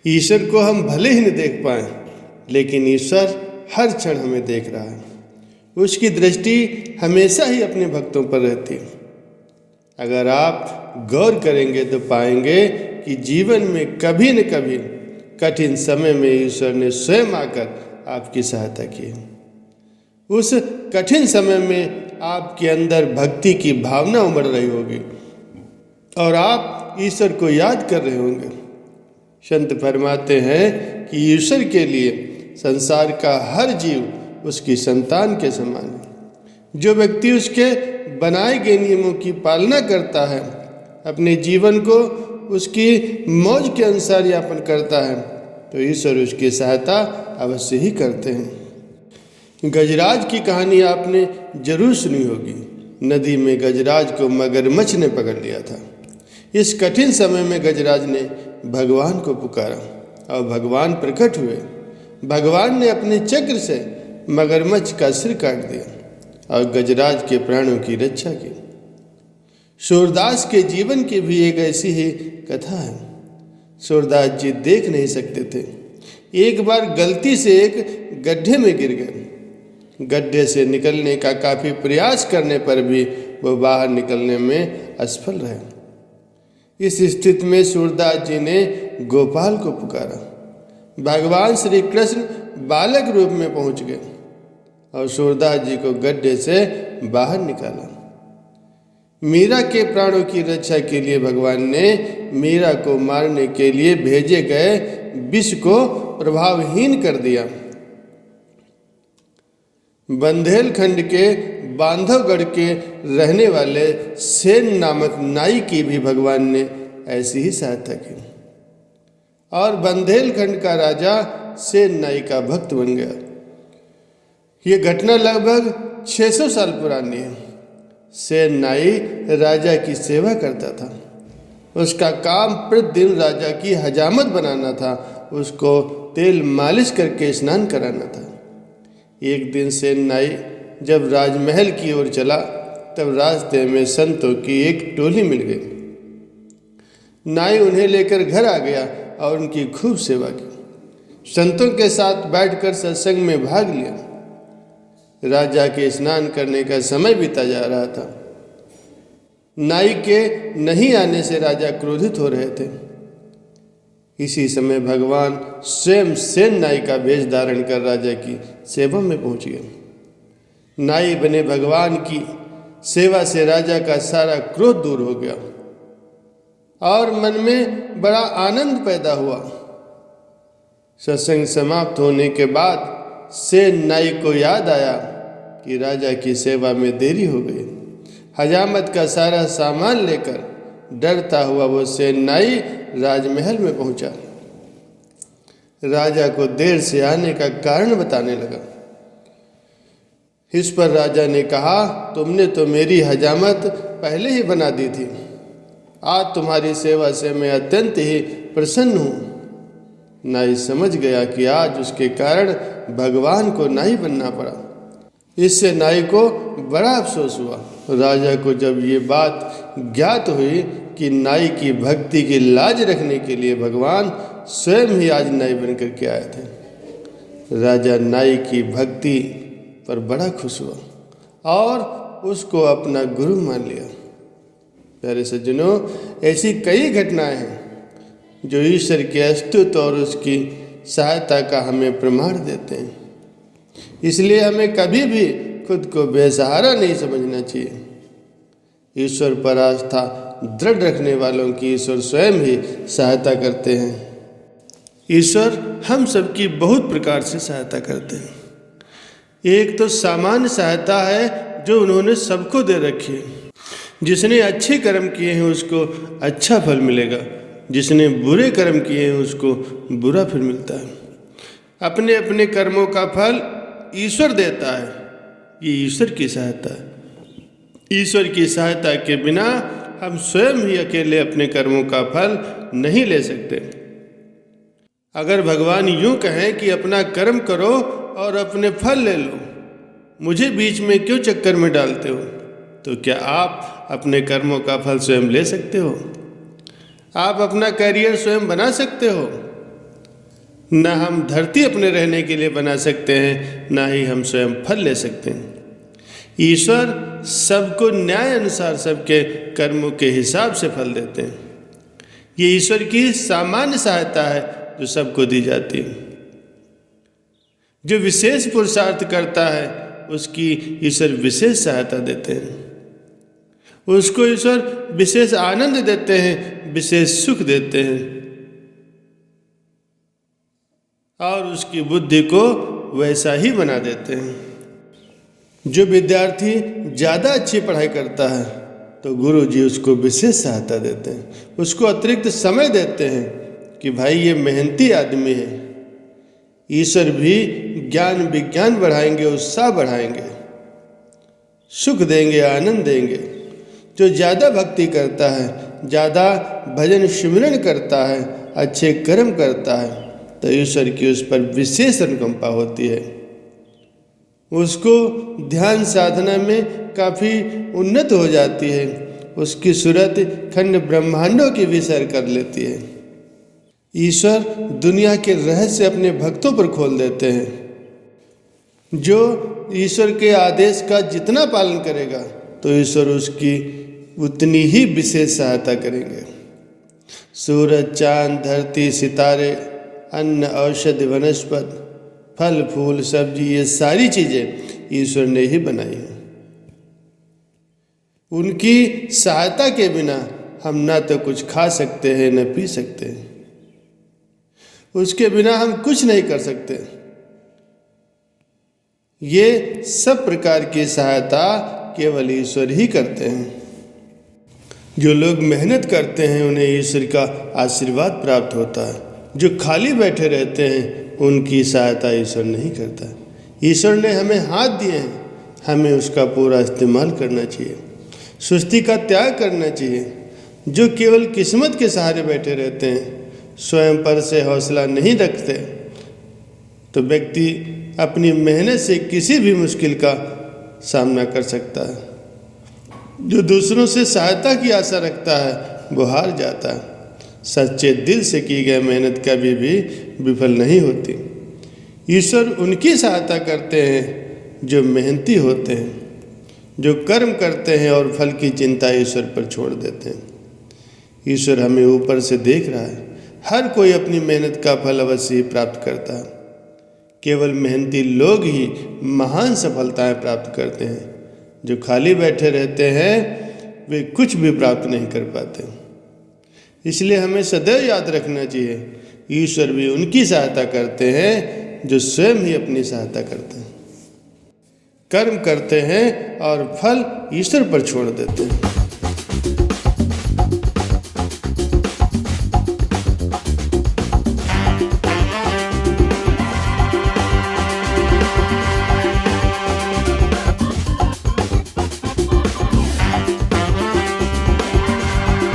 ईश्वर को हम भले ही नहीं देख पाएं, लेकिन ईश्वर हर क्षण हमें देख रहा है। उसकी दृष्टि हमेशा ही अपने भक्तों पर रहती है। अगर आप गौर करेंगे तो पाएंगे कि जीवन में कभी न कभी कठिन समय में ईश्वर ने स्वयं आकर आपकी सहायता की। उस कठिन समय में आपके अंदर भक्ति की भावना उमड़ रही होगी और आप ईश्वर को याद कर रहे होंगे। संत फरमाते हैं कि ईश्वर के लिए संसार का हर जीव उसकी संतान के समान है। जो व्यक्ति उसके बनाए गए नियमों की पालना करता है, अपने जीवन को उसकी मौज के अनुसार यापन करता है, तो ईश्वर उसकी सहायता अवश्य ही करते हैं। गजराज की कहानी आपने जरूर सुनी होगी। नदी में गजराज को मगरमच्छ ने पकड़ लिया था। इस कठिन समय में गजराज ने भगवान को पुकारा और भगवान प्रकट हुए। भगवान ने अपने चक्र से मगरमच्छ का सिर काट दिया और गजराज के प्राणों की रक्षा की। सूरदास के जीवन की भी एक ऐसी ही कथा है। सूरदास जी देख नहीं सकते थे। एक बार गलती से एक गड्ढे में गिर गए। गड्ढे से निकलने का काफ़ी प्रयास करने पर भी वो बाहर निकलने में असफल रहे। इस स्थिति में सूरदास जी ने गोपाल को पुकारा। भगवान श्री कृष्ण बालक रूप में पहुंच गए और सूरदास जी को गड्ढे से बाहर निकाला। मीरा के प्राणों की रक्षा के लिए भगवान ने मीरा को मारने के लिए भेजे गए विष को प्रभावहीन कर दिया। बंदेलखंड के बांधवगढ़ के रहने वाले सेन नामक नाई की भी भगवान ने ऐसी ही सहायता की और बंदेलखंड का राजा सेन नाई का भक्त बन गया। ये घटना लगभग 600 साल पुरानी है। सेन नाई राजा की सेवा करता था। उसका काम प्रतिदिन राजा की हजामत बनाना था, उसको तेल मालिश करके स्नान कराना था। एक दिन सेन नाई जब राजमहल की ओर चला, तब रास्ते में संतों की एक टोली मिल गई। नाई उन्हें लेकर घर आ गया और उनकी खूब सेवा की। संतों के साथ बैठकर सत्संग में भाग लिया। राजा के स्नान करने का समय बीता जा रहा था। नाई के नहीं आने से राजा क्रोधित हो रहे थे। इसी समय भगवान स्वयं सेन नाई का वेश धारण कर राजा की सेवा में पहुंच गए। नाई बने भगवान की सेवा से राजा का सारा क्रोध दूर हो गया और मन में बड़ा आनंद पैदा हुआ। सत्संग समाप्त होने के बाद सेन नाई को याद आया कि राजा की सेवा में देरी हो गई। हजामत का सारा सामान लेकर डरता हुआ वो सेन नाई राजमहल में पहुंचा। राजा को देर से आने का कारण बताने लगा। इस पर राजा ने कहा, तुमने तो मेरी हजामत पहले ही बना दी थी। आज तुम्हारी सेवा से मैं अत्यंत ही प्रसन्न हूँ। नाई समझ गया कि आज उसके कारण भगवान को नाई बनना पड़ा। इससे नाई को बड़ा अफसोस हुआ। राजा को जब ये बात ज्ञात हुई कि नाई की भक्ति की लाज रखने के लिए भगवान स्वयं ही आज नाई बनकर के आए थे, राजा नाई की भक्ति पर बड़ा खुश हुआ और उसको अपना गुरु मान लिया। प्यारे सज्जनों, ऐसी कई घटनाएं हैं जो ईश्वर के अस्तित्व और उसकी सहायता का हमें प्रमाण देते हैं। इसलिए हमें कभी भी खुद को बेसहारा नहीं समझना चाहिए। ईश्वर पर आस्था दृढ़ रखने वालों की ईश्वर स्वयं ही सहायता करते हैं। ईश्वर हम सबकी बहुत प्रकार से सहायता करते हैं। एक तो सामान्य सहायता है जो उन्होंने सबको दे रखी है। जिसने अच्छे कर्म किए हैं उसको अच्छा फल मिलेगा, जिसने बुरे कर्म किए हैं उसको बुरा फल मिलता है। अपने अपने कर्मों का फल ईश्वर देता है। ये ईश्वर की सहायता है। ईश्वर की सहायता के बिना हम स्वयं ही अकेले अपने कर्मों का फल नहीं ले सकते। अगर भगवान यूं कहें कि अपना कर्म करो और अपने फल ले लो, मुझे बीच में क्यों चक्कर में डालते हो, तो क्या आप अपने कर्मों का फल स्वयं ले सकते हो? आप अपना करियर स्वयं बना सकते हो? न हम धरती अपने रहने के लिए बना सकते हैं, ना ही हम स्वयं फल ले सकते हैं। ईश्वर सबको न्याय अनुसार सबके कर्मों के हिसाब से फल देते हैं। ये ईश्वर की सामान्य सहायता है जो सबको दी जाती है। जो विशेष पुरुषार्थ करता है उसकी ईश्वर विशेष सहायता देते हैं। उसको ईश्वर विशेष आनंद देते हैं, विशेष सुख देते हैं और उसकी बुद्धि को वैसा ही बना देते हैं। जो विद्यार्थी ज़्यादा अच्छी पढ़ाई करता है तो गुरु जी उसको विशेष सहायता देते हैं, उसको अतिरिक्त समय देते हैं कि भाई ये मेहनती आदमी है। ईश्वर भी ज्ञान विज्ञान बढ़ाएंगे, उत्साह बढ़ाएंगे, सुख देंगे, आनंद देंगे। जो ज़्यादा भक्ति करता है, ध्यान भजन सिमरन करता है, अच्छे कर्म करता है तो ईश्वर की उस पर विशेष अनुकंपा होती है। उसको ध्यान साधना में काफ़ी उन्नत हो जाती है। उसकी सूरत खंड ब्रह्मांडों की भी सैर कर लेती है। ईश्वर दुनिया के रहस्य अपने भक्तों पर खोल देते हैं। जो ईश्वर के आदेश का जितना पालन करेगा तो ईश्वर उसकी उतनी ही विशेष सहायता करेंगे। सूरज, चांद, धरती, सितारे, अन्न, औषधि, वनस्पति, फल फूल, सब्जी, ये सारी चीज़ें ईश्वर ने ही बनाई हैं। उनकी सहायता के बिना हम ना तो कुछ खा सकते हैं न पी सकते हैं। उसके बिना हम कुछ नहीं कर सकते। ये सब प्रकार की सहायता केवल ईश्वर ही करते हैं। जो लोग मेहनत करते हैं उन्हें ईश्वर का आशीर्वाद प्राप्त होता है। जो खाली बैठे रहते हैं उनकी सहायता ईश्वर नहीं करता। ईश्वर ने हमें हाथ दिए हैं, हमें उसका पूरा इस्तेमाल करना चाहिए, सुस्ती का त्याग करना चाहिए। जो केवल किस्मत के सहारे बैठे रहते हैं, स्वयं पर से हौसला नहीं रखते, तो व्यक्ति अपनी मेहनत से किसी भी मुश्किल का सामना कर सकता है। जो दूसरों से सहायता की आशा रखता है वो हार जाता है। सच्चे दिल से की गई मेहनत कभी भी विफल नहीं होती। ईश्वर उनकी सहायता करते हैं जो मेहनती होते हैं, जो कर्म करते हैं और फल की चिंता ईश्वर पर छोड़ देते हैं। ईश्वर हमें ऊपर से देख रहा है। हर कोई अपनी मेहनत का फल अवश्य ही प्राप्त करता है। केवल मेहनती लोग ही महान सफलताएं प्राप्त करते हैं। जो खाली बैठे रहते हैं वे कुछ भी प्राप्त नहीं कर पाते। इसलिए हमें सदैव याद रखना चाहिए, ईश्वर भी उनकी सहायता करते हैं जो स्वयं ही अपनी सहायता करते हैं, कर्म करते हैं और फल ईश्वर पर छोड़ देते हैं।